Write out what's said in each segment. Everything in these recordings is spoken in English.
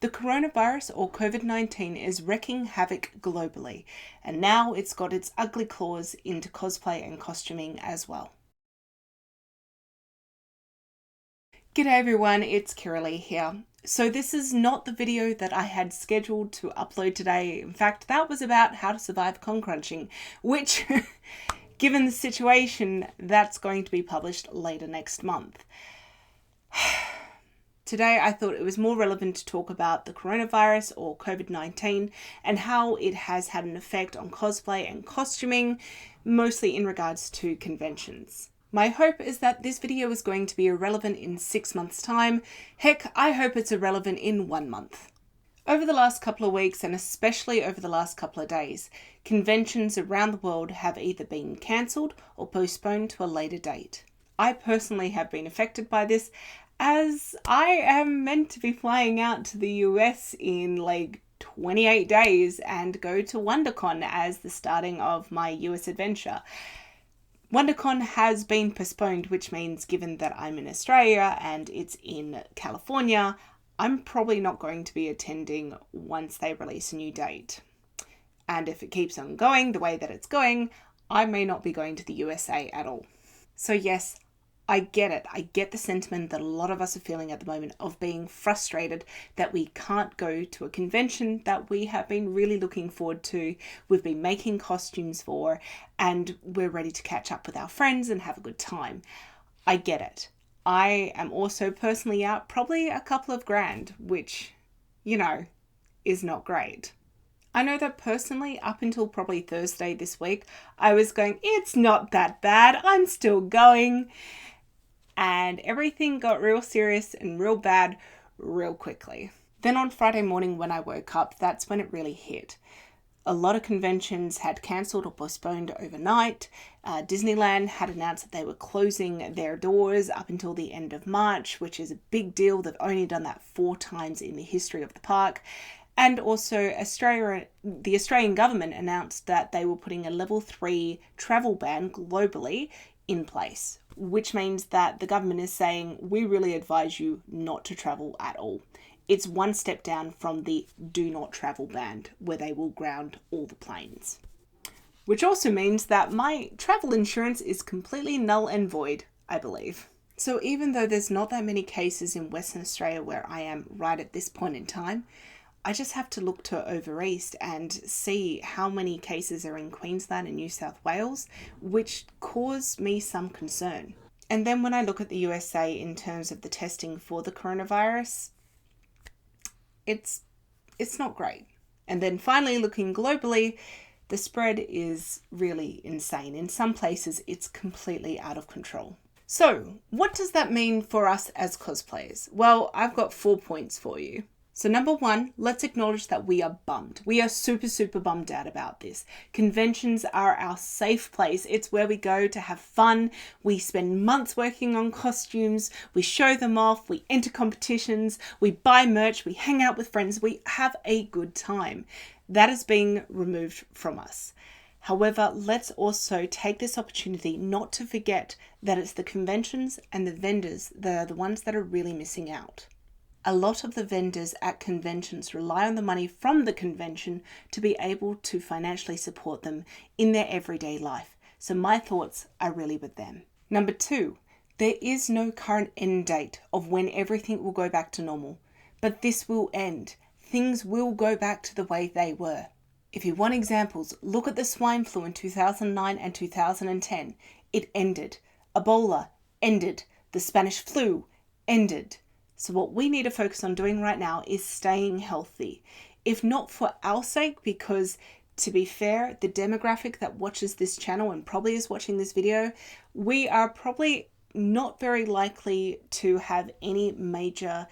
The coronavirus or COVID-19 is wreaking havoc globally, and now it's got its ugly claws into cosplay and costuming as well. G'day everyone, it's Kiralee here. So this is not the video that I had scheduled to upload today. In fact, that was about how to survive con crunching, which, given the situation, that's going to be published later next month. Today, I thought it was more relevant to talk about the coronavirus or COVID-19 and how it has had an effect on cosplay and costuming, mostly in regards to conventions. My hope is that this video is going to be irrelevant in 6 months' time. Heck, I hope it's irrelevant in 1 month. Over the last couple of weeks, and especially over the last couple of days, conventions around the world have either been cancelled or postponed to a later date. I personally have been affected by this, as I am meant to be flying out to the US in like 28 days and go to WonderCon as the starting of my US adventure. WonderCon has been postponed, which means given that I'm in Australia and it's in California, I'm probably not going to be attending once they release a new date. And if it keeps on going the way that it's going, I may not be going to the USA at all. So yes, I get it. I get the sentiment that a lot of us are feeling at the moment of being frustrated that we can't go to a convention that we have been really looking forward to, we've been making costumes for, and we're ready to catch up with our friends and have a good time. I get it. I am also personally out probably a couple of grand, which, is not great. I know that personally, up until probably Thursday this week, I was going, it's not that bad, I'm still going. And everything got real serious and real bad real quickly. Then on Friday morning when I woke up, that's when it really hit. A lot of conventions had cancelled or postponed overnight. Disneyland had announced that they were closing their doors up until the end of March, which is a big deal. They've only done that 4 times in the history of the park. And also the Australian government announced that they were putting a level 3 travel ban globally in place, which means that the government is saying, we really advise you not to travel at all. It's one step down from the do not travel ban, where they will ground all the planes. Which also means that my travel insurance is completely null and void, I believe. So even though there's not that many cases in Western Australia where I am right at this point in time, I just have to look to over east and see how many cases are in Queensland and New South Wales, which cause me some concern. And then when I look at the USA in terms of the testing for the coronavirus, it's not great. And then finally looking globally, the spread is really insane. In some places, it's completely out of control. So what does that mean for us as cosplayers? Well, I've got 4 points for you. So number 1, let's acknowledge that we are bummed. We are super bummed out about this. Conventions are our safe place. It's where we go to have fun. We spend months working on costumes. We show them off. We enter competitions. We buy merch. We hang out with friends. We have a good time. That is being removed from us. However, let's also take this opportunity not to forget that it's the conventions and the vendors that are the ones that are really missing out. A lot of the vendors at conventions rely on the money from the convention to be able to financially support them in their everyday life. So my thoughts are really with them. Number 2, there is no current end date of when everything will go back to normal, but this will end. Things will go back to the way they were. If you want examples, look at the swine flu in 2009 and 2010. It ended. Ebola ended. The Spanish flu ended. So what we need to focus on doing right now is staying healthy. If not for our sake, because to be fair, the demographic that watches this channel and probably is watching this video, we are probably not very likely to have any major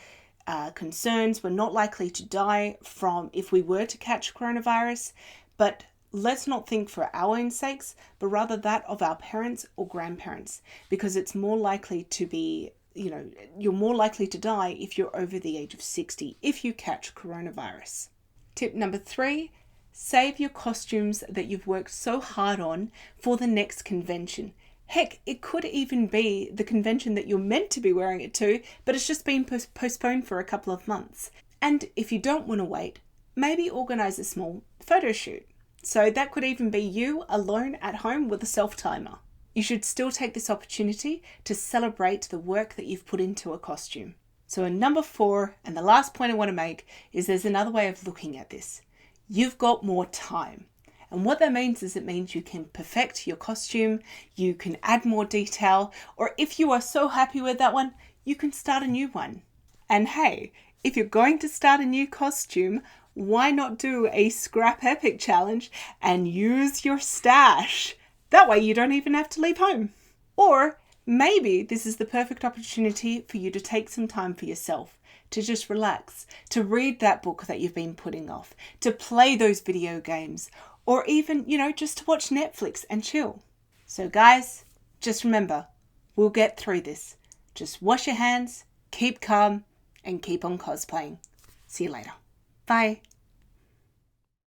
concerns. We're not likely to die from if we were to catch coronavirus, but let's not think for our own sakes, but rather that of our parents or grandparents, because it's more likely to be you're more likely to die if you're over the age of 60 if you catch coronavirus. Tip number 3, save your costumes that you've worked so hard on for the next convention. Heck, it could even be the convention that you're meant to be wearing it to, but it's just been postponed for a couple of months. And if you don't want to wait, maybe organize a small photo shoot. So that could even be you alone at home with a self-timer. You should still take this opportunity to celebrate the work that you've put into a costume. So in number 4, and the last point I want to make, is there's another way of looking at this. You've got more time. And what that means is it means you can perfect your costume, you can add more detail, or if you are so happy with that one, you can start a new one. And hey, if you're going to start a new costume, why not do a scrap epic challenge and use your stash? That way you don't even have to leave home. Or maybe this is the perfect opportunity for you to take some time for yourself, to just relax, to read that book that you've been putting off, to play those video games, or even, just to watch Netflix and chill. So guys, just remember, we'll get through this. Just wash your hands, keep calm, and keep on cosplaying. See you later. Bye.